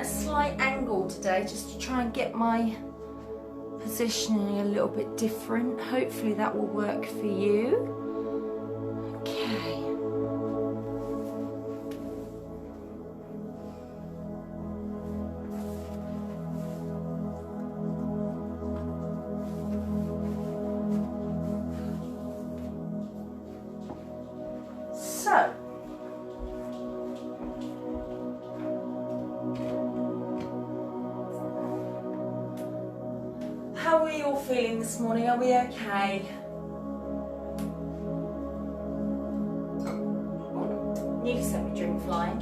slight angle today just to try and get my positioning a little bit different. Hopefully that will work for you. Okay. So, how are you all feeling this morning? Are we okay? Nearly sent me drink flying.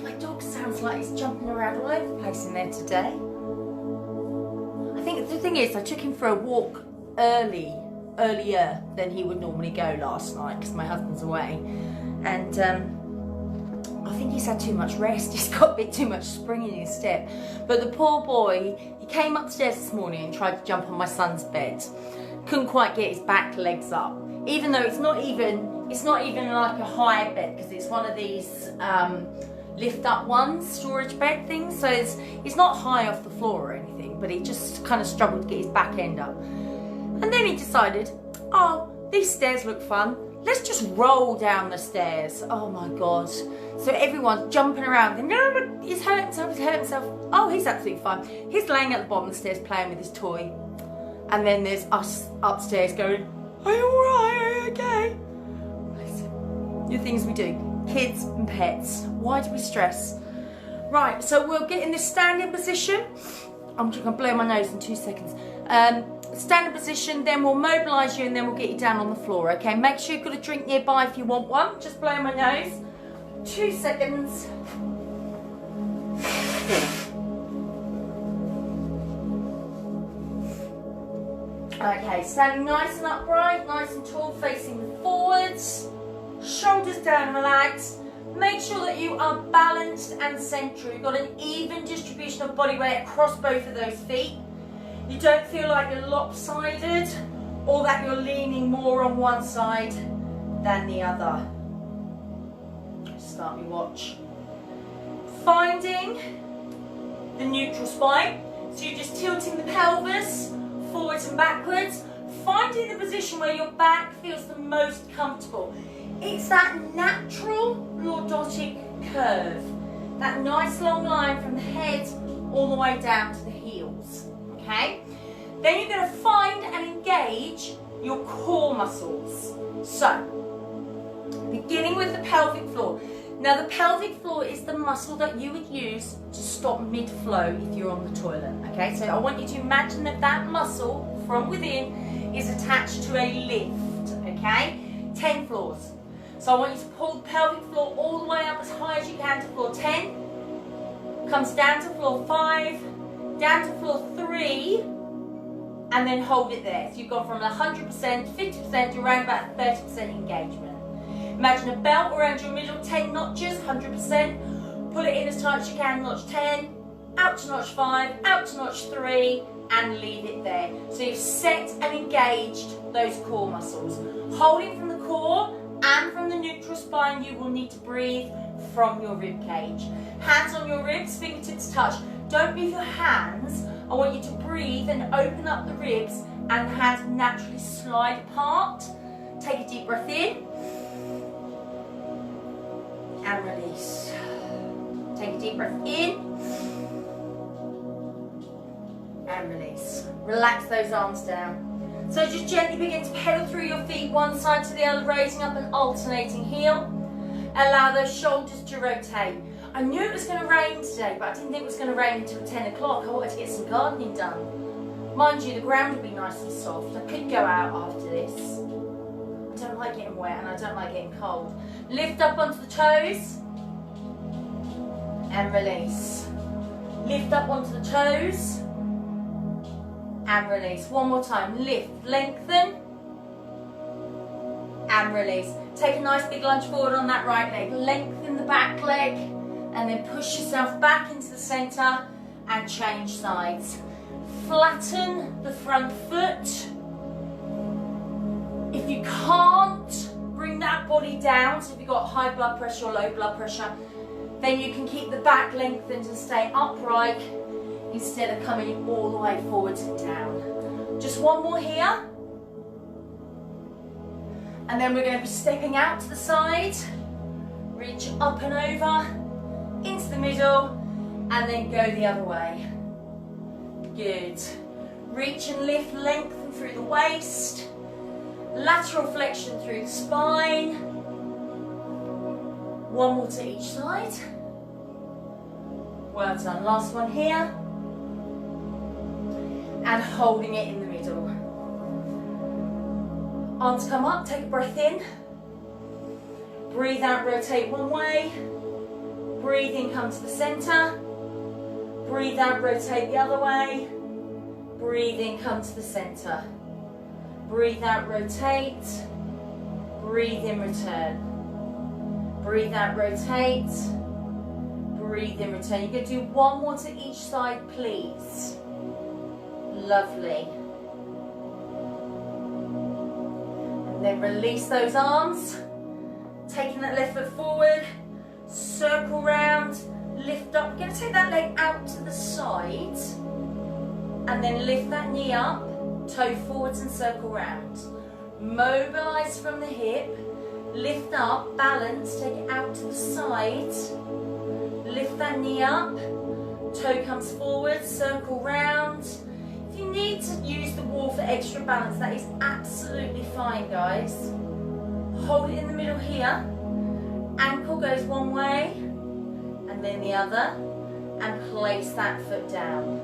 My dog sounds like he's jumping around all over the place in there today. I think the thing is, I took him for a walk earlier than he would normally go last night because my husband's away, and I think he's had too much rest. He's got a bit too much spring in his step. But the poor boy, he came upstairs this morning and tried to jump on my son's bed. Couldn't quite get his back legs up, even though it's not even like a high bed, because it's one of these lift up ones, storage bed things, so it's not high off the floor or anything, but he just kind of struggled to get his back end up. And then he decided, oh, these stairs look fun, let's just roll down the stairs. Oh my god. So everyone's jumping around thinking, no, he's hurt himself. Oh, he's absolutely fine. He's laying at the bottom of the stairs playing with his toy. And then there's us upstairs going, are you alright? Are you okay? The things we do. Kids and pets. Why do we stress? Right, so we'll get in this standing position. I'm just going to blow my nose in 2 seconds. Standing position, then we'll mobilise you and then we'll get you down on the floor, okay? Make sure you've got a drink nearby if you want one. Just blow my nose. 2 seconds. Okay, standing nice and upright, nice and tall, facing forwards. Shoulders down, relax. Make sure that you are balanced and central. You've got an even distribution of body weight across both of those feet. You don't feel like you're lopsided or that you're leaning more on one side than the other. Start me watch. Finding the neutral spine. So you're just tilting the pelvis forwards and backwards. Finding the position where your back feels the most comfortable. It's that natural lordotic curve. That nice long line from the head all the way down to the heels. Okay? Then you're going to find and engage your core muscles. So, beginning with the pelvic floor. Now the pelvic floor is the muscle that you would use to stop mid-flow if you're on the toilet. Okay, so I want you to imagine that that muscle from within is attached to a lift. Okay, 10 floors. So I want you to pull the pelvic floor all the way up as high as you can to floor 10. Comes down to floor 5, down to floor 3, and then hold it there. So you've gone from 100%, 50% to around about 30% engagement. Imagine a belt around your middle, 10 notches, 100%. Pull it in as tight as you can, notch 10, out to notch 5, out to notch 3, and leave it there. So you've set and engaged those core muscles. Holding from the core and from the neutral spine, you will need to breathe from your rib cage. Hands on your ribs, fingertips touch. Don't move your hands. I want you to breathe and open up the ribs and the hands naturally slide apart. Take a deep breath in and release. Take a deep breath in and release. Relax those arms down. So just gently begin to pedal through your feet one side to the other, raising up an alternating heel. Allow those shoulders to rotate. I knew it was going to rain today, but I didn't think it was going to rain until 10 o'clock. I wanted to get some gardening done. Mind you, the ground would be nice and soft. I could go out after this. I don't like getting wet and I don't like getting cold. Lift up onto the toes and release. Lift up onto the toes and release. One more time. Lift, lengthen and release. Take a nice big lunge forward on that right leg. Lengthen the back leg and then push yourself back into the centre and change sides. Flatten the front foot. If you can't bring that that body down. So if you've got high blood pressure or low blood pressure, then you can keep the back lengthened and stay upright instead of coming all the way forwards and down. Just one more here. And then we're going to be stepping out to the side, reach up and over, into the middle, and then go the other way. Good. Reach and lift, lengthen through the waist, lateral flexion through the spine. One more to each side. Well done. Last one here. And holding it in the middle. Arms come up, take a breath in. Breathe out, rotate one way. Breathe in, come to the center. Breathe out, rotate the other way. Breathe in, come to the center. Breathe out, rotate. Breathe in, return. Breathe out, rotate. Breathe in, return. You're going to do one more to each side, please. Lovely. And then release those arms. Taking that left foot forward. Circle round. Lift up. You're going to take that leg out to the side. And then lift that knee up. Toe forwards and circle round. Mobilise from the hip. Lift up. Balance. Take it out to the side. Lift that knee up. Toe comes forward. Circle round. If you need to use the wall for extra balance, that is absolutely fine, guys. Hold it in the middle here. Ankle goes one way and then the other, and place that foot down.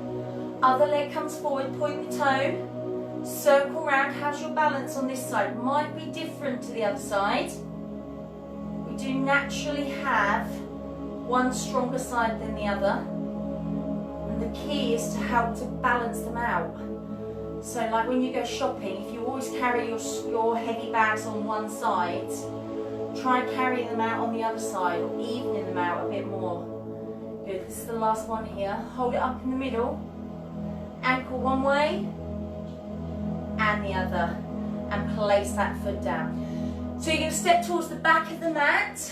Other leg comes forward, point the toe, circle round. How's your balance on this side? Might be different to the other side. We do naturally have one stronger side than the other. And the key is to help to balance them out. So like when you go shopping, if you always carry your heavy bags on one side, try carrying them out on the other side, or evening them out a bit more. Good, this is the last one here. Hold it up in the middle. Ankle one way and the other, and place that foot down. So you're going to step towards the back of the mat.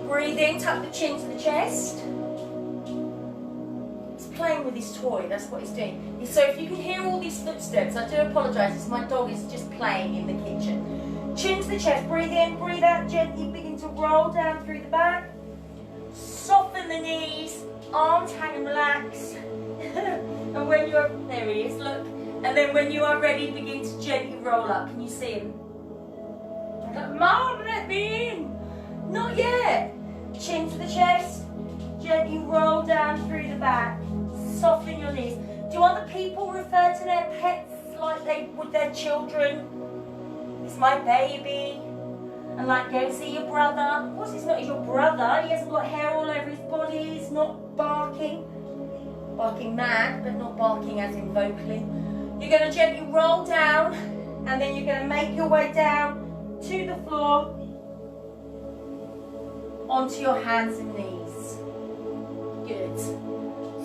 Breathe in, tuck the chin to the chest. He's playing with his toy, that's what he's doing. So if you can hear all these footsteps, I do apologise, my dog is just playing in the kitchen. Chin to the chest, breathe in, breathe out, gently begin to roll down through the back. Soften the knees, arms hang and relax. And when you're, there he is, look. And then when you are ready, begin to gently roll up. Can you see him? Mom, let me in. Not yet. Chin to the chest, gently roll down through the back. Soften your knees. Do other people refer to their pets like they would their children? It's my baby. And like, go see your brother. Of course he's not your brother. He hasn't got hair all over his body. He's not barking. Barking mad, but not barking as in vocally. You're going to gently roll down, and then you're going to make your way down to the floor, onto your hands and knees. Good.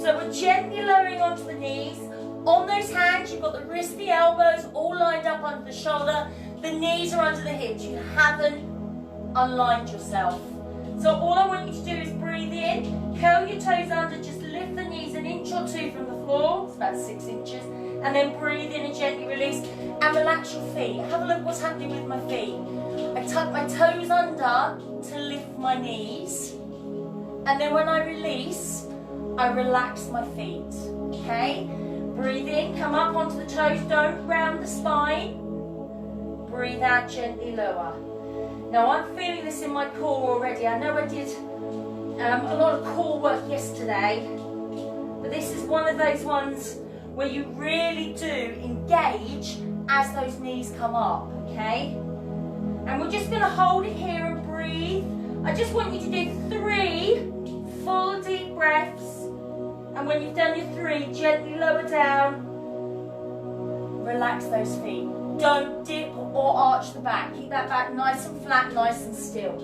So we're gently lowering onto the knees. On those hands, you've got the wrists, the elbows all lined up under the shoulder. The knees are under the hips. You haven't unlined yourself. So all I want you to do is breathe in, curl your toes under, just lift the knees an inch or two from the floor. It's about 6 inches. And then breathe in and gently release. And relax your feet. Have a look what's happening with my feet. I tuck my toes under to lift my knees. And then when I release, I relax my feet. Okay? Breathe in, come up onto the toes, don't round the spine. Breathe out, gently lower. Now I'm feeling this in my core already. I know I did a lot of core work yesterday, but this is one of those ones where you really do engage as those knees come up, okay? And we're just going to hold it here and breathe. I just want you to do 3 full deep breaths, and when you've done your 3, gently lower down, relax those feet. Don't dip or arch the back. Keep that back nice and flat, nice and still.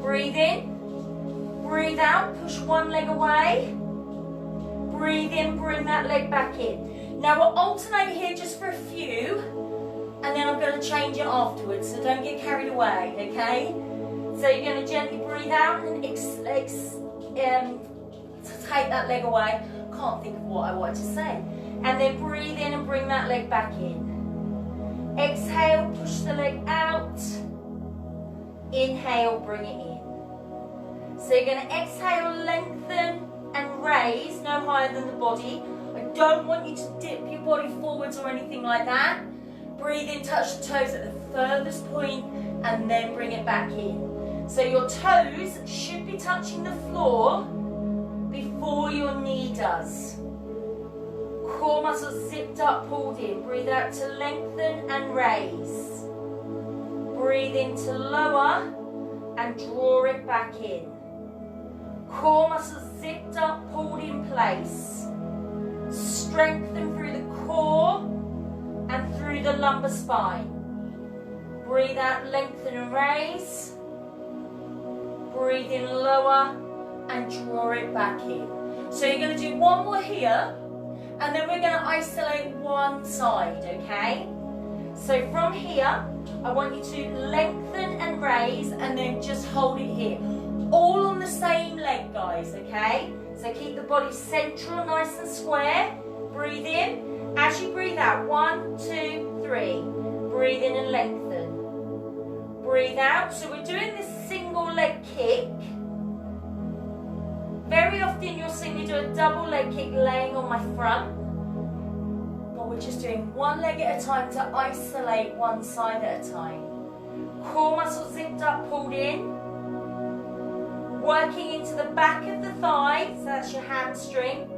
Breathe in, breathe out, push one leg away. Breathe in, bring that leg back in. Now we'll alternate here just for a few, and then I'm going to change it afterwards, so don't get carried away, okay? So you're going to gently breathe out and take that leg away. Can't think of what I wanted to say. And then breathe in and bring that leg back in. Exhale, push the leg out. Inhale, bring it in. So you're going to exhale, lengthen and raise, no higher than the body. I don't want you to dip your body forwards or anything like that. Breathe in, touch the toes at the furthest point, and then bring it back in. So your toes should be touching the floor before your knee does. Core muscles zipped up, pulled in. Breathe out to lengthen and raise. Breathe in to lower and draw it back in. Core muscles zipped up, pulled in place. Strengthen through the core and through the lumbar spine. Breathe out, lengthen and raise. Breathe in, lower and draw it back in. So you're going to do one more here, and then we're going to isolate one side, okay? So from here, I want you to lengthen and raise, and then just hold it here. All on the same leg, guys, okay? So keep the body central, nice and square. Breathe in. As you breathe out, 1, 2, 3. Breathe in and lengthen. Breathe out. So we're doing this single leg kick. Very often you'll see me do a double leg kick laying on my front. But we're just doing one leg at a time to isolate one side at a time. Core muscles zipped up, pulled in. Working into the back of the thigh, so that's your hamstring,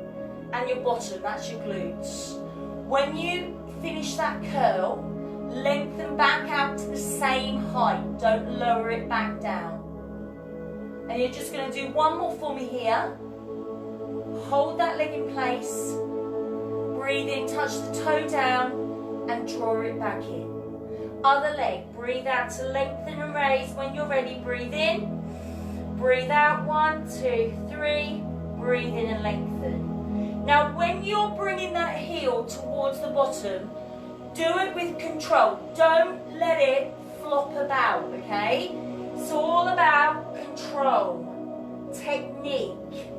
and your bottom, that's your glutes. When you finish that curl, lengthen back out to the same height. Don't lower it back down. And you're just going to do one more for me here. Hold that leg in place. Breathe in, touch the toe down, and draw it back in. Other leg, breathe out to lengthen and raise. When you're ready, breathe in. Breathe out, 1, 2, 3. Breathe in and lengthen. Now, when you're bringing that heel towards the bottom, do it with control. Don't let it flop about, okay? It's all about control, technique.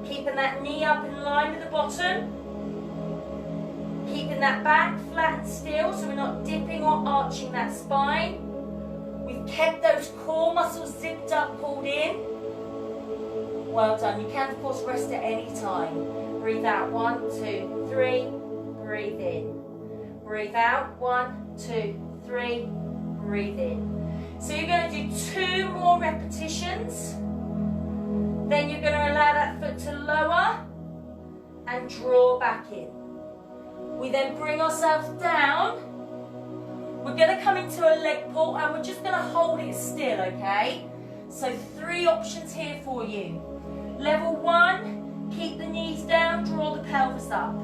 Keeping that knee up in line with the bottom. Keeping that back flat and still so we're not dipping or arching that spine. We've kept those core muscles zipped up, pulled in. Well done. You can, of course, rest at any time. Breathe out, 1, 2, 3. Breathe in. Breathe out, 1, 2, 3. Breathe in. So you're going to do 2 more repetitions. Then you're going to allow that foot to lower and draw back in. We then bring ourselves down. We're going to come into a leg pull and we're just going to hold it still, okay? So 3 options here for you. Level 1, keep the knees down, draw the pelvis up.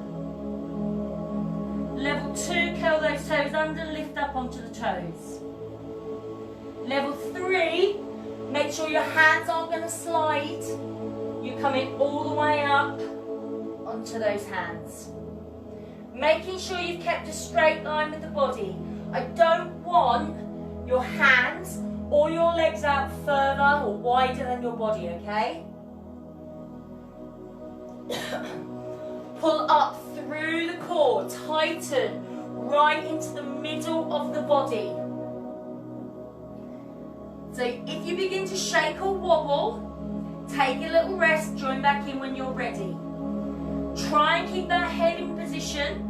Level 2, curl those toes under, lift up onto the toes. Level 3, make sure your hands aren't going to slide. You're coming all the way up onto those hands. Making sure you've kept a straight line with the body. I don't want your hands or your legs out further or wider than your body, okay? Pull up through the core, tighten right into the middle of the body. So if you begin to shake or wobble, take a little rest, join back in when you're ready. Try and keep that head in position.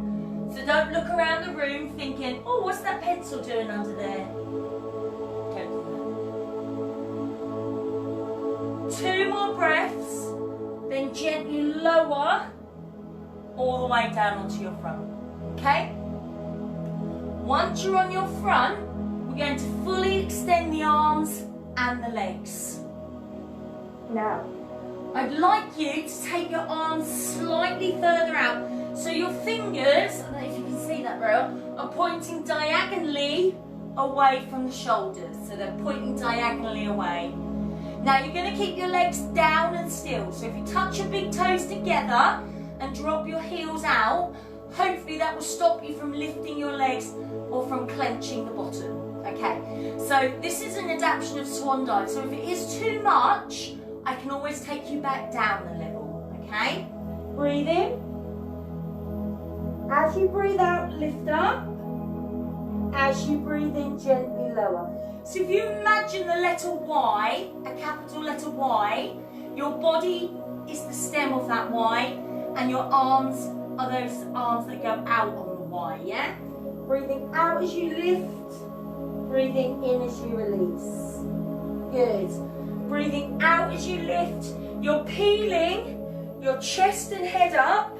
So don't look around the room thinking, oh, what's that pencil doing under there? Don't do that. 2 more breaths, then gently lower all the way down onto your front. Okay? Once you're on your front, we're going to fully extend the arms and the legs. Now, I'd like you to take your arms slightly further out. So your fingers, I don't know if you can see that very well, are pointing diagonally away from the shoulders. So they're pointing diagonally away. Now you're going to keep your legs down and still. So if you touch your big toes together and drop your heels out, hopefully that will stop you from lifting your legs or from clenching the bottom. Okay, so this is an adaptation of swan dive. So if it is too much, I can always take you back down a level. Okay, breathe in. As you breathe out, lift up. As you breathe in, gently lower. So if you imagine the letter Y, a capital letter Y, your body is the stem of that Y, and your arms are those arms that go out on the Y, yeah? Breathing out as you lift, breathing in as you release. Good. Breathing out as you lift, you're peeling your chest and head up,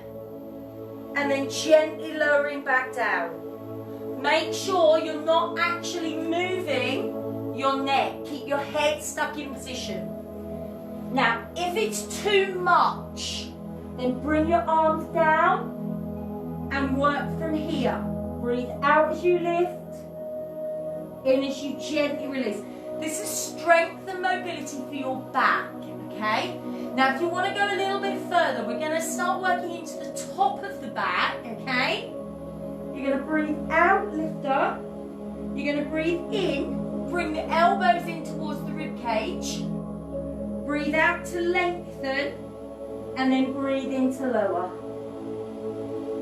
and then gently lowering back down. Make sure you're not actually moving your neck. Keep your head stuck in position. Now, if it's too much, then bring your arms down and work from here. Breathe out as you lift, in as you gently release. This is strength and mobility for your back, okay? Now, if you want to go a little bit further, we're going to start working into the top of the back, okay? You're going to breathe out, lift up. You're going to breathe in, bring the elbows in towards the rib cage. Breathe out to lengthen, and then breathe in to lower.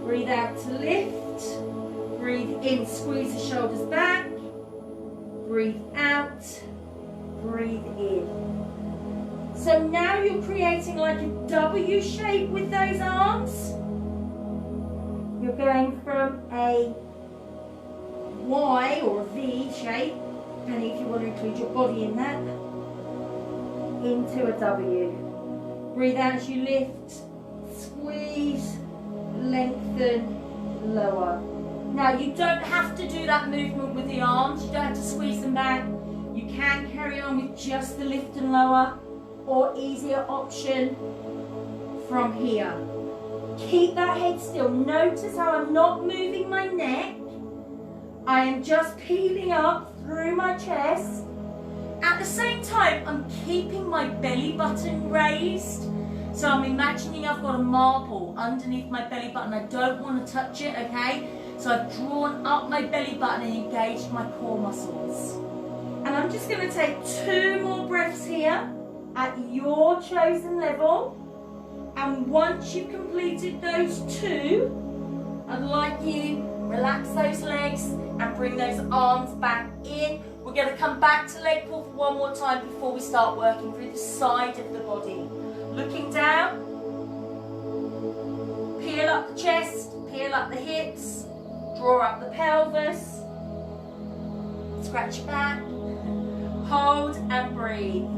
Breathe out to lift. Breathe in, squeeze the shoulders back. Breathe out, breathe in. So now you're creating like a W shape with those arms. You're going from a Y or a V shape, depending if you want to include your body in that, into a W. Breathe out as you lift, squeeze, lengthen, lower. Now you don't have to do that movement with the arms, you don't have to squeeze them back. You can carry on with just the lift and lower, or easier option from here. Keep that head still. Notice how I'm not moving my neck. I am just peeling up through my chest. At the same time, I'm keeping my belly button raised. So I'm imagining I've got a marble underneath my belly button. I don't want to touch it, okay? So I've drawn up my belly button and engaged my core muscles. And I'm just going to take 2 more breaths here at your chosen level. And once you've completed those 2, I'd like you relax those legs and bring those arms back in. We're going to come back to leg pull for one more time before we start working through the side of the body. Looking down, peel up the chest, peel up the hips, draw up the pelvis, scratch your back, hold and breathe.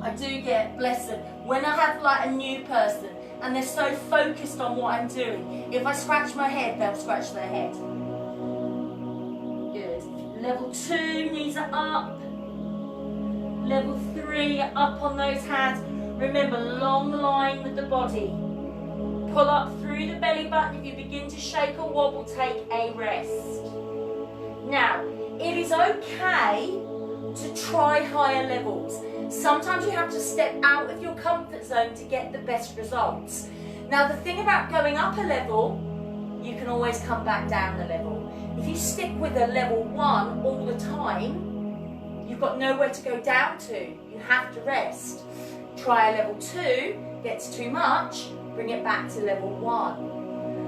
I do get, bless them, when I have like a new person and they're so focused on what I'm doing, if I scratch my head, they'll scratch their head. Good. Level 2, knees are up. Level 3, up on those hands. Remember, long line with the body. Pull up through the belly button. If you begin to shake or wobble, take a rest. Now, it is okay to try higher levels. Sometimes you have to step out of your comfort zone to get the best results. Now, the thing about going up a level, you can always come back down a level. If you stick with a level 1 all the time, you've got nowhere to go down to. You have to rest. Try a level 2, gets too much, bring it back to level 1.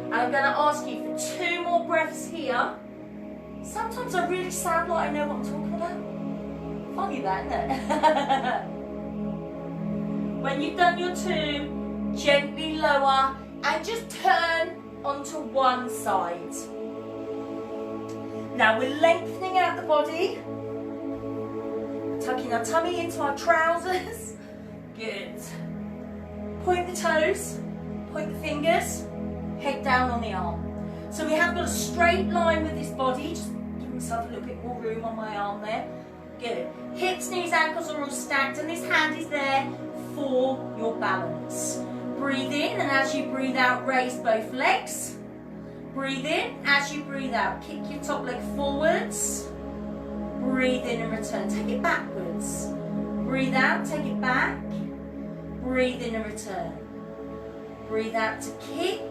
And I'm going to ask you for 2 more breaths here. Sometimes I really sound like I know what I'm talking about. Funny that, isn't it? When you've done your 2, gently lower and just turn onto one side. Now we're lengthening out the body, tucking our tummy into our trousers. Good. Point the toes, point the fingers, head down on the arm. So we have got a straight line with this body. Just give myself a little bit more room on my arm there. Good. Hips, knees, ankles are all stacked, and this hand is there for your balance. Breathe in, and as you breathe out, raise both legs. Breathe in, as you breathe out, kick your top leg forwards. Breathe in and return. Take it backwards. Breathe out, take it back. Breathe in and return. Breathe out to kick.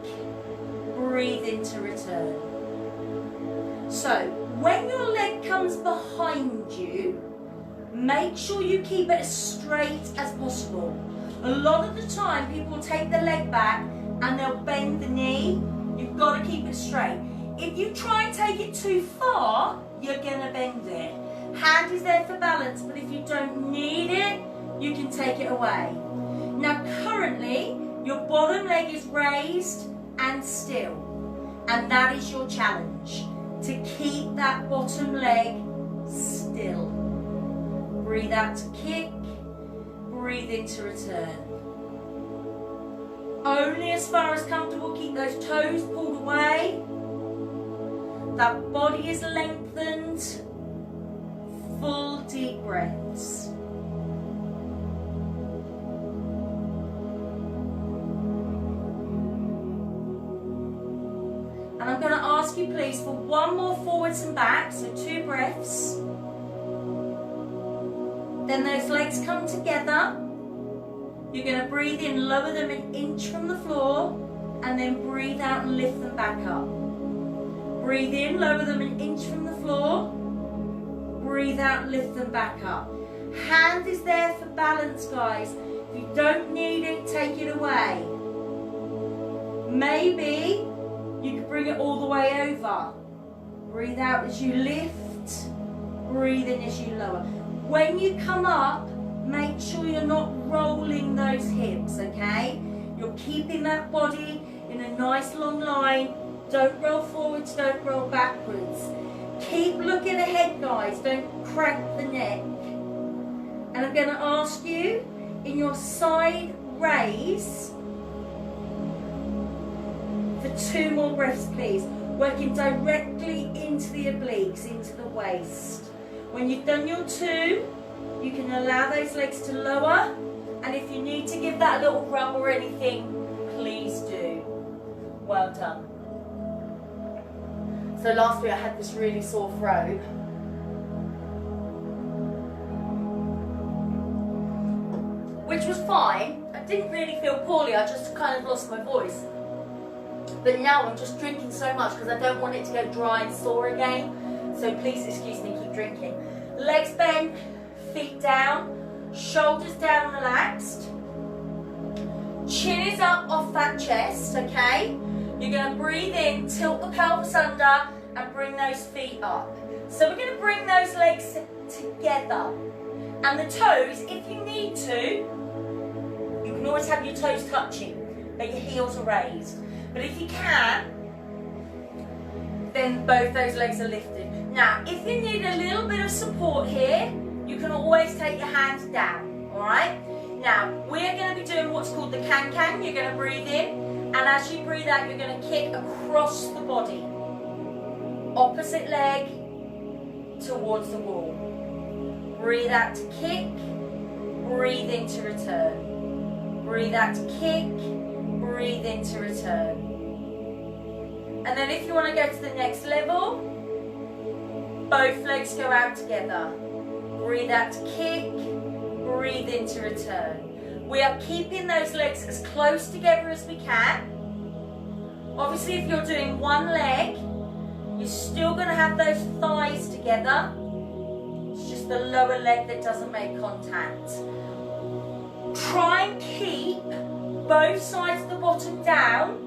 Breathe in to return. So, when your leg comes behind you, make sure you keep it as straight as possible. A lot of the time, people will take the leg back and they'll bend the knee. You've got to keep it straight. If you try and take it too far, you're going to bend it. Hand is there for balance, but if you don't need it, you can take it away. Now, currently, your bottom leg is raised and still. And that is your challenge, to keep that bottom leg still. Breathe out to kick. Breathe in to return. Only as far as comfortable. Keep those toes pulled away. That body is lengthened. Full deep breaths. And I'm going to ask you please for one more forwards and back, so 2 breaths. Then those legs come together. You're going to breathe in, lower them an inch from the floor, and then breathe out and lift them back up. Breathe in, lower them an inch from the floor. Breathe out, lift them back up. Hand is there for balance, guys. If you don't need it, take it away. Maybe you can bring it all the way over. Breathe out as you lift. Breathe in as you lower. When you come up, make sure you're not rolling those hips, okay? You're keeping that body in a nice long line. Don't roll forwards, don't roll backwards. Keep looking ahead, guys. Don't crank the neck. And I'm going to ask you, in your side raise, for 2 more breaths, please. Working directly into the obliques, into the waist. When you've done your 2, you can allow those legs to lower. And if you need to give that a little rub or anything, please do. Well done. So last week I had this really sore throat. Which was fine. I didn't really feel poorly, I just kind of lost my voice. But now I'm just drinking so much because I don't want it to go dry and sore again. So please excuse me, keep drinking. Legs bent, feet down, shoulders down relaxed. Chin is up off that chest, okay? You're going to breathe in, tilt the pelvis under, and bring those feet up. So we're going to bring those legs together. And the toes, if you need to, you can always have your toes touching, but your heels are raised. But if you can, then both those legs are lifted. Now, if you need a little bit of support here, you can always take your hands down, all right? Now, we're going to be doing what's called the can-can. You're going to breathe in. And as you breathe out, you're going to kick across the body. Opposite leg towards the wall. Breathe out to kick. Breathe in to return. Breathe out to kick. Breathe in to return. And then if you want to go to the next level, both legs go out together. Breathe out to kick. Breathe in to return. We are keeping those legs as close together as we can. Obviously, if you're doing one leg, you're still going to have those thighs together. It's just the lower leg that doesn't make contact. Try and keep both sides of the bottom down.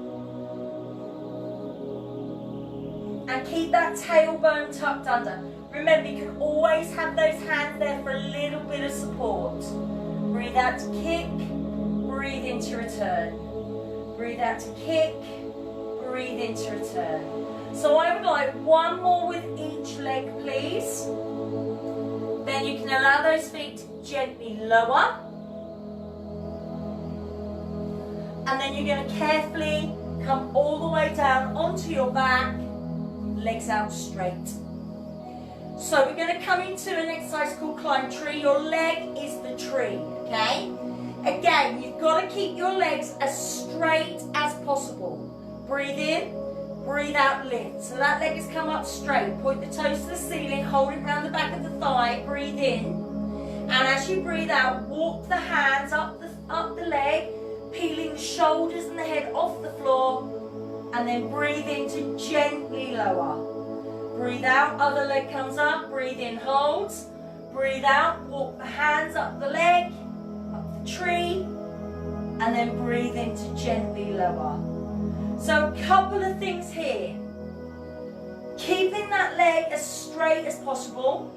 And keep that tailbone tucked under. Remember, you can always have those hands there for a little bit of support. Breathe out to kick, breathe in to return. Breathe out to kick, breathe in to return. So I would like one more with each leg, please. Then you can allow those feet to gently lower. And then you're going to carefully come all the way down onto your back, legs out straight. So we're going to come into an exercise called climb tree. Your leg is the tree, okay? Again, you've got to keep your legs as straight as possible. Breathe in, breathe out, lift. So that leg has come up straight. Point the toes to the ceiling, hold it around the back of the thigh, breathe in. And as you breathe out, walk the hands up the leg, peeling the shoulders shoulders and the head off the floor, and then breathe in to gently lower. Breathe out, other leg comes up, breathe in, hold. Breathe out, walk the hands up the leg, up the tree, and then breathe in to gently lower. So a couple of things here. Keeping that leg as straight as possible,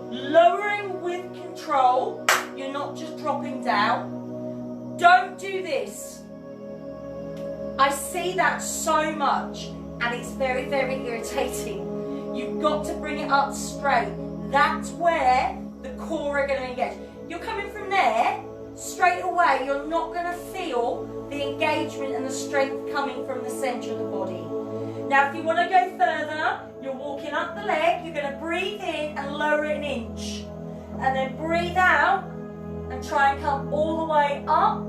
lowering with control, you're not just dropping down. Don't do this. I see that so much and it's very, very irritating. You've got to bring it up straight. That's where the core are going to engage. You're coming from there, straight away, you're not going to feel the engagement and the strength coming from the centre of the body. Now, if you want to go further, you're walking up the leg, you're going to breathe in and lower it an inch. And then breathe out and try and come all the way up.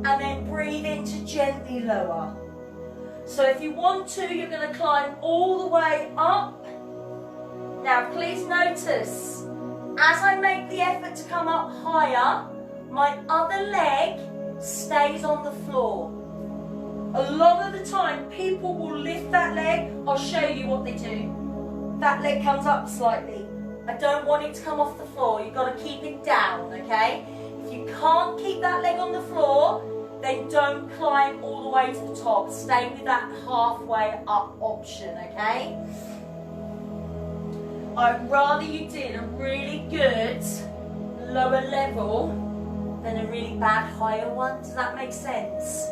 And then breathe in to gently lower. So if you want to, you're going to climb all the way up. Now, please notice, as I make the effort to come up higher, my other leg stays on the floor. A lot of the time, people will lift that leg. I'll show you what they do. That leg comes up slightly. I don't want it to come off the floor. You've got to keep it down, okay? If you can't keep that leg on the floor, then don't climb all the way to the top. Stay with that halfway up option, okay? I'd rather you did a really good lower level than a really bad higher one. Does that make sense?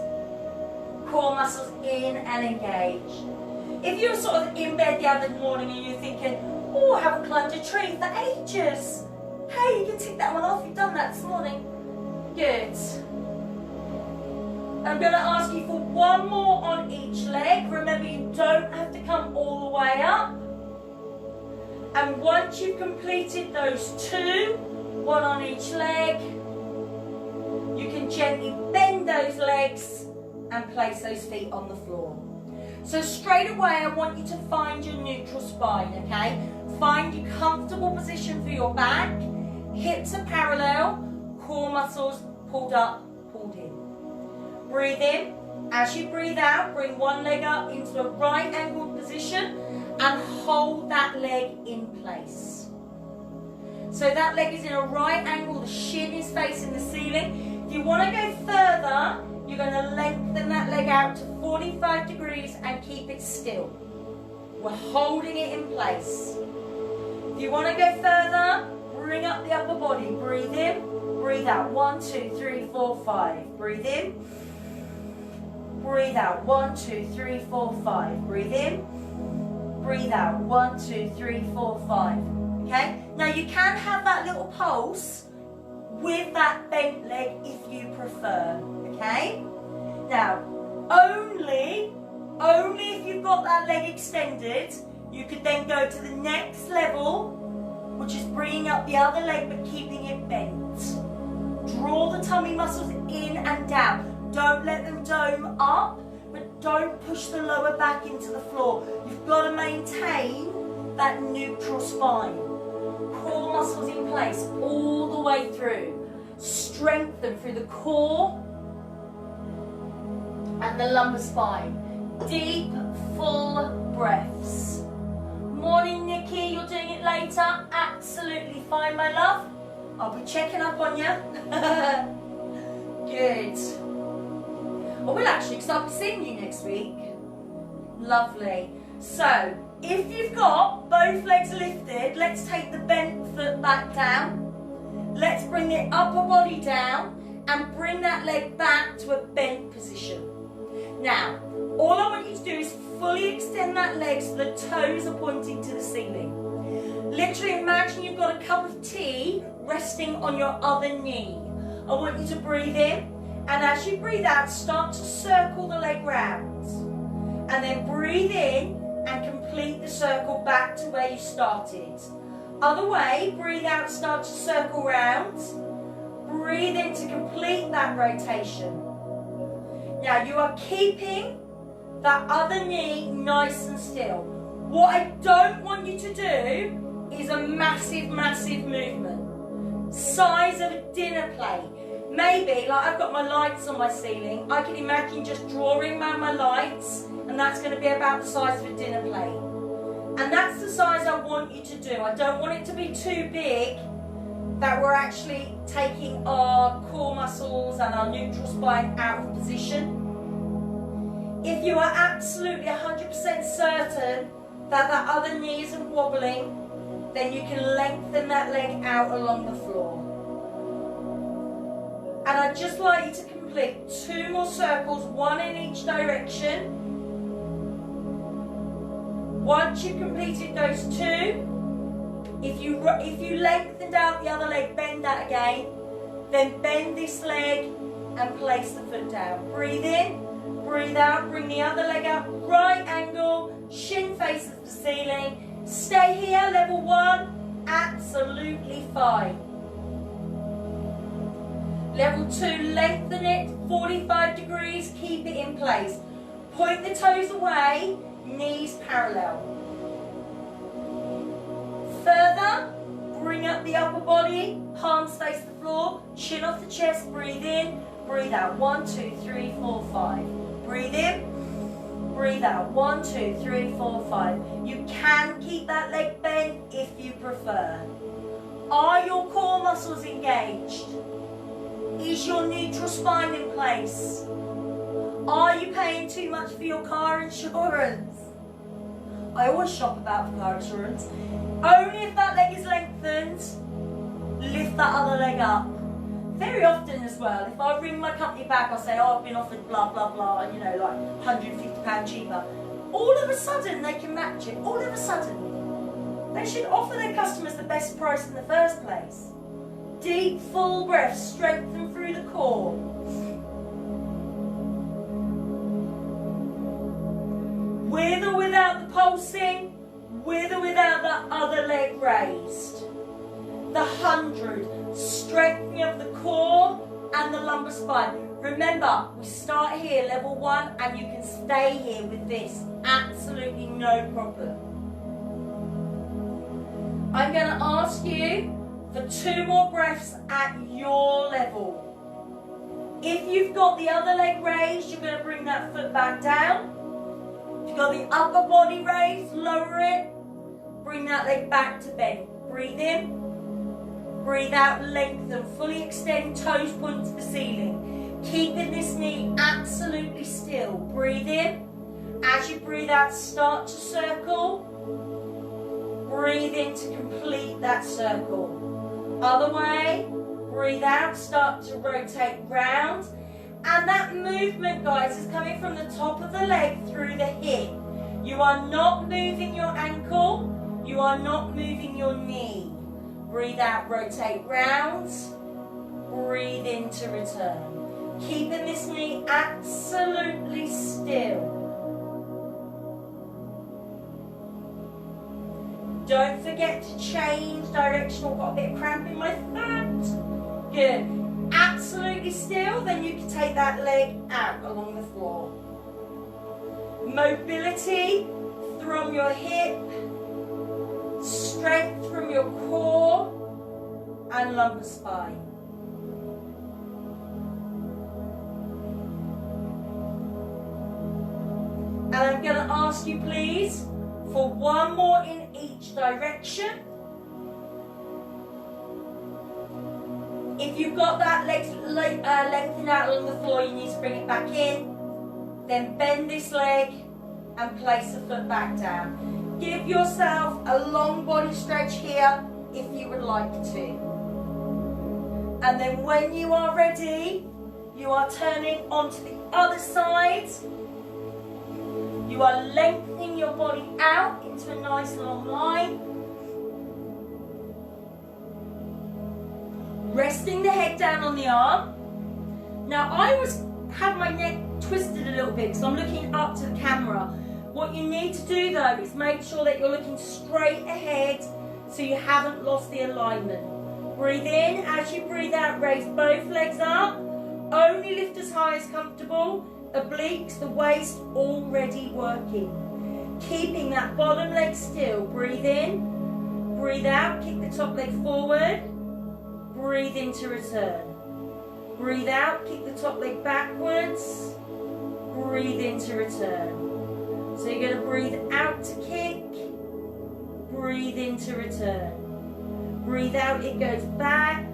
Core muscles in and engage. If you're sort of in bed the other morning and you're thinking, oh, I haven't climbed a tree for ages. Hey, you can tick that one off. You've done that this morning. Good. I'm going to ask you for one more on each leg. Remember, you don't have to come all the way up. And once you've completed those two, one on each leg, you can gently bend those legs and place those feet on the floor. So straight away, I want you to find your neutral spine, okay? Find your comfortable position for your back. Hips are parallel, core muscles pulled up, pulled in. Breathe in. As you breathe out, bring one leg up into a right angled position and hold that leg in place. So that leg is in a right angle, the shin is facing the ceiling. If you want to go further, you're going to lengthen that leg out to 45 degrees and keep it still. We're holding it in place. If you want to go further, bring up the upper body. Breathe in, breathe out. 1, 2, 3, 4, 5. Breathe in. Breathe out. 1, 2, 3, 4, 5. Breathe in. Breathe out. 1, 2, 3, 4, 5. Okay? Now you can have that little pulse with that bent leg if you prefer. Okay? Now, only if you've got that leg extended, you could then go to the next level, which is bringing up the other leg but keeping it bent. Draw the tummy muscles in and down. Don't let them dome up, but don't push the lower back into the floor. You've got to maintain that neutral spine. Core muscles in place all the way through. Strengthen through the core and the lumbar spine. Deep, full breaths. Morning, Nikki. You're doing it later. Absolutely fine, my love. I'll be checking up on you. Good. I will actually, because I'll be seeing you next week. Lovely. So, if you've got both legs lifted, let's take the bent foot back down. Let's bring the upper body down and bring that leg back to a bent position. Now, all I want you to do is fully extend that leg so the toes are pointing to the ceiling. Literally imagine you've got a cup of tea resting on your other knee. I want you to breathe in, and as you breathe out, start to circle the leg round. And then breathe in and complete the circle back to where you started. Other way, breathe out, start to circle round. Breathe in to complete that rotation. Now you are keeping that other knee nice and still. What I don't want you to do is a massive, massive movement. Size of a dinner plate. Maybe, like I've got my lights on my ceiling, I can imagine just drawing around my lights, and that's going to be about the size of a dinner plate. And that's the size I want you to do. I don't want it to be too big that we're actually taking our core muscles and our neutral spine out of position. If you are absolutely 100% certain that that other knee isn't wobbling, then you can lengthen that leg out along the floor. And I'd just like you to complete 2 more circles, 1 in each direction. Once you've completed those 2, if you lengthened out the other leg, bend that again, then bend this leg and place the foot down. Breathe in, breathe out, bring the other leg up, right angle, shin faces the ceiling. Stay here, level 1, absolutely fine. Level 2, lengthen it, 45 degrees, keep it in place. Point the toes away, knees parallel. Further, bring up the upper body, palms face the floor, chin off the chest, breathe in, breathe out. 1, 2, 3, 4, 5. Breathe in, breathe out. 1, 2, 3, 4, 5. You can keep that leg bent if you prefer. Are your core muscles engaged? Is your neutral spine in place? Are you paying too much for your car insurance? I always shop about car insurance. Only if that leg is lengthened, lift that other leg up. Very often as well, if I ring my company back, I'll say, oh, I've been offered blah, blah, blah, you know, like £150 cheaper. All of a sudden, they can match it. All of a sudden. They should offer their customers the best price in the first place. Deep, full breaths, strengthen through the core. With or without the pulsing, with or without that other leg raised. The 100, strengthening of the core and the lumbar spine. Remember, we start here, level 1, and you can stay here with this. Absolutely no problem. I'm going to ask you for 2 more breaths at your level. If you've got the other leg raised, you're going to bring that foot back down. If you've got the upper body raised, lower it. Bring that leg back to bend. Breathe in. Breathe out, lengthen. Fully extend, toes point to the ceiling. Keeping this knee absolutely still. Breathe in. As you breathe out, start to circle. Breathe in to complete that circle. Other way, breathe out, start to rotate round. And that movement, guys, is coming from the top of the leg through the hip. You are not moving your ankle, you are not moving your knee. Breathe out, rotate round. Breathe in to return. Keeping this knee absolutely still. Don't forget to change direction. I've got a bit of cramp in my foot. Good. Absolutely still, then you can take that leg out along the floor. Mobility from your hip, strength from your core and lumbar spine. And I'm going to ask you, please, for 1 more in each direction. If you've got that leg lengthened out along the floor, you need to bring it back in. Then bend this leg and place the foot back down. Give yourself a long body stretch here if you would like to. And then when you are ready, you are turning onto the other side. You are lengthening your body out into a nice long line. Resting the head down on the arm. Now I always have my neck twisted a little bit because I'm looking up to the camera. What you need to do though is make sure that you're looking straight ahead so you haven't lost the alignment. Breathe in. As you breathe out, raise both legs up. Only lift as high as comfortable. Obliques, the waist already working. Keeping that bottom leg still. Breathe in. Breathe out. Kick the top leg forward. Breathe in to return. Breathe out, kick the top leg backwards. Breathe in to return. So you're going to breathe out to kick. Breathe in to return. Breathe out, it goes back.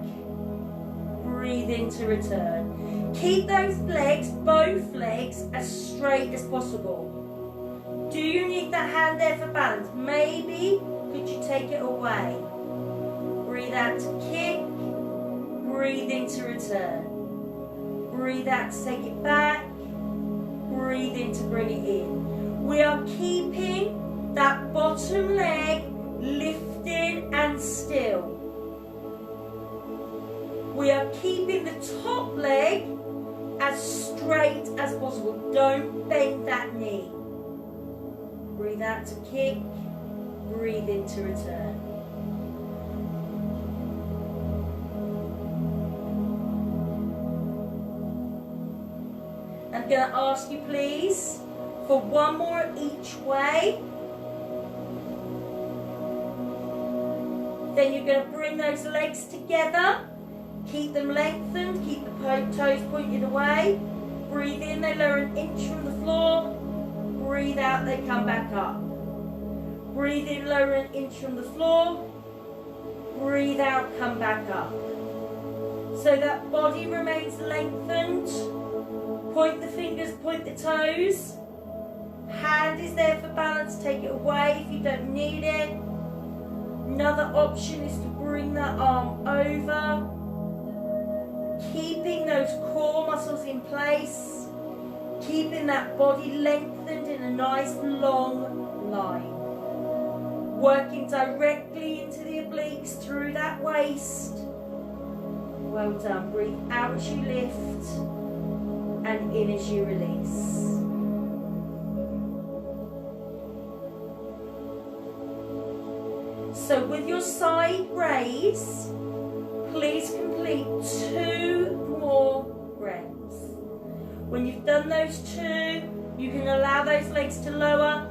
Breathe in to return. Keep those legs, both legs, as straight as possible. Do you need that hand there for balance? Maybe, could you take it away? Breathe out to kick. Breathe in to return. Breathe out to take it back. Breathe in to bring it in. We are keeping that bottom leg lifted and still. We are keeping the top leg as straight as possible. Don't bend that knee. Breathe out to kick. Breathe in to return. I'm going to ask you please for one more each way. Then you're going to bring those legs together. Keep them lengthened, keep the toes pointed away. Breathe in, they lower an inch from the floor. Breathe out, they come back up. Breathe in, lower an inch from the floor. Breathe out, come back up. So that body remains lengthened. Point the fingers, point the toes. Hand is there for balance, take it away if you don't need it. Another option is to bring that arm over. Keeping those core muscles in place. Keeping that body lengthened in a nice long line. Working directly into the obliques through that waist. Well done. Breathe out as you lift. And in as you release. So with your side raise, please complete 2 more breaths. When you've done those 2, you can allow those legs to lower.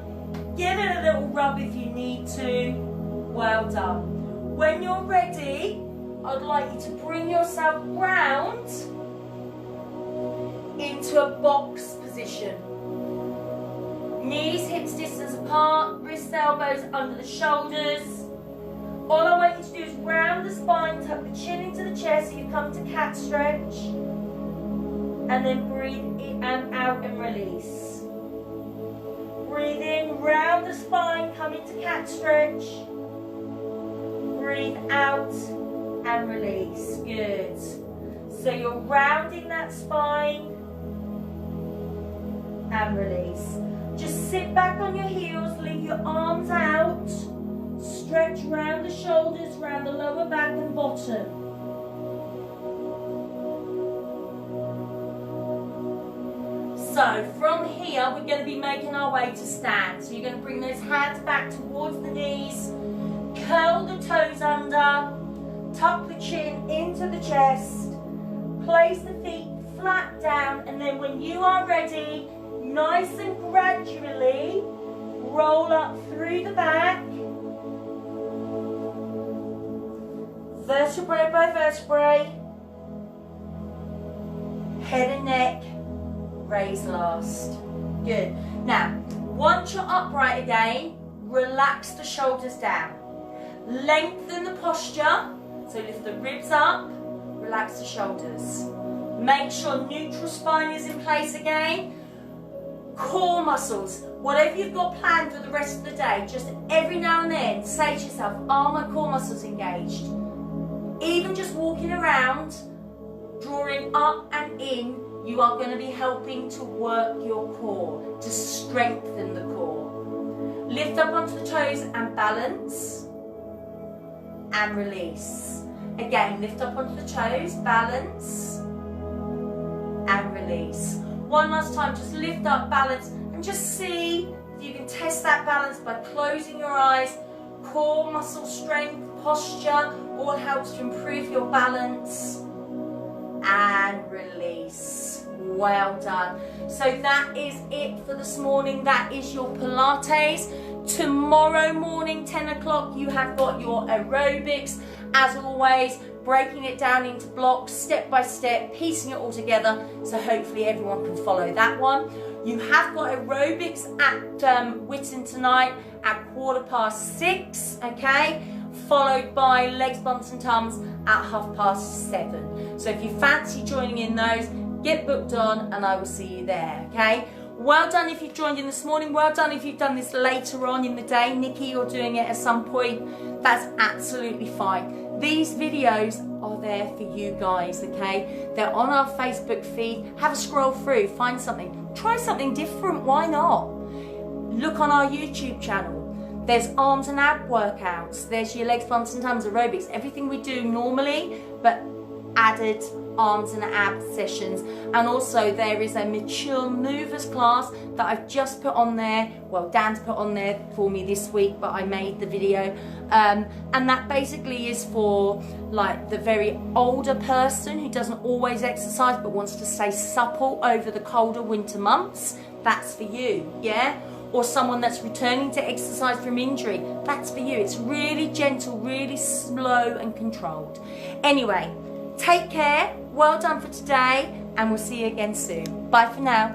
Give it a little rub if you need to. Well done. When you're ready, I'd like you to bring yourself round into a box position. Knees, hips distance apart, wrists, elbows under the shoulders. All I want you to do is round the spine, tuck the chin into the chest so you come to cat stretch. And then breathe in and out and release. Breathe in, round the spine, come into cat stretch. Breathe out and release. Good. So you're rounding that spine and release. Just sit back on your heels, leave your arms out. Stretch round the shoulders, round the lower back and bottom. So from here, we're going to be making our way to stand. So you're going to bring those hands back towards the knees, curl the toes under, tuck the chin into the chest, place the feet flat down, and then when you are ready, nice and gradually roll up through the back. Vertebrae by vertebrae, head and neck, raise last. Good. Now, once you're upright again, relax the shoulders down. Lengthen the posture, so lift the ribs up, relax the shoulders. Make sure neutral spine is in place again. Core muscles, whatever you've got planned for the rest of the day, just every now and then say to yourself, are my core muscles engaged? Even just walking around, drawing up and in, you are going to be helping to work your core, to strengthen the core. Lift up onto the toes and balance, and release. Again, lift up onto the toes, balance, and release. One last time, just lift up, balance, and just see if you can test that balance by closing your eyes. Core muscle strength, posture, all helps to improve your balance. And release. Well done. So that is it for this morning. That is your Pilates. Tomorrow morning, 10 o'clock, you have got your aerobics. As always, breaking it down into blocks, step by step, piecing it all together, so hopefully everyone can follow that one. You have got aerobics at Whitton tonight at 6:15, okay? Followed by legs, bumps and tums at 7:30. So if you fancy joining in those, get booked on and I will see you there, okay? Well done if you've joined in this morning. Well done if you've done this later on in the day. Nikki, you're doing it at some point. That's absolutely fine. These videos are there for you guys, okay? They're on our Facebook feed. Have a scroll through, find something. Try something different, why not? Look on our YouTube channel. There's arms and ab workouts. There's your legs, bumps and tums, aerobics. Everything we do normally, but added arms and ab sessions. And also there is a mature movers class that I've just put on there. Well, Dan's put on there for me this week, but I made the video. And that basically is for like the very older person who doesn't always exercise but wants to stay supple over the colder winter months. That's for you, yeah? Or someone that's returning to exercise from injury. That's for you. It's really gentle, really slow and controlled. Anyway, take care. Well done for today, and we'll see you again soon. Bye for now.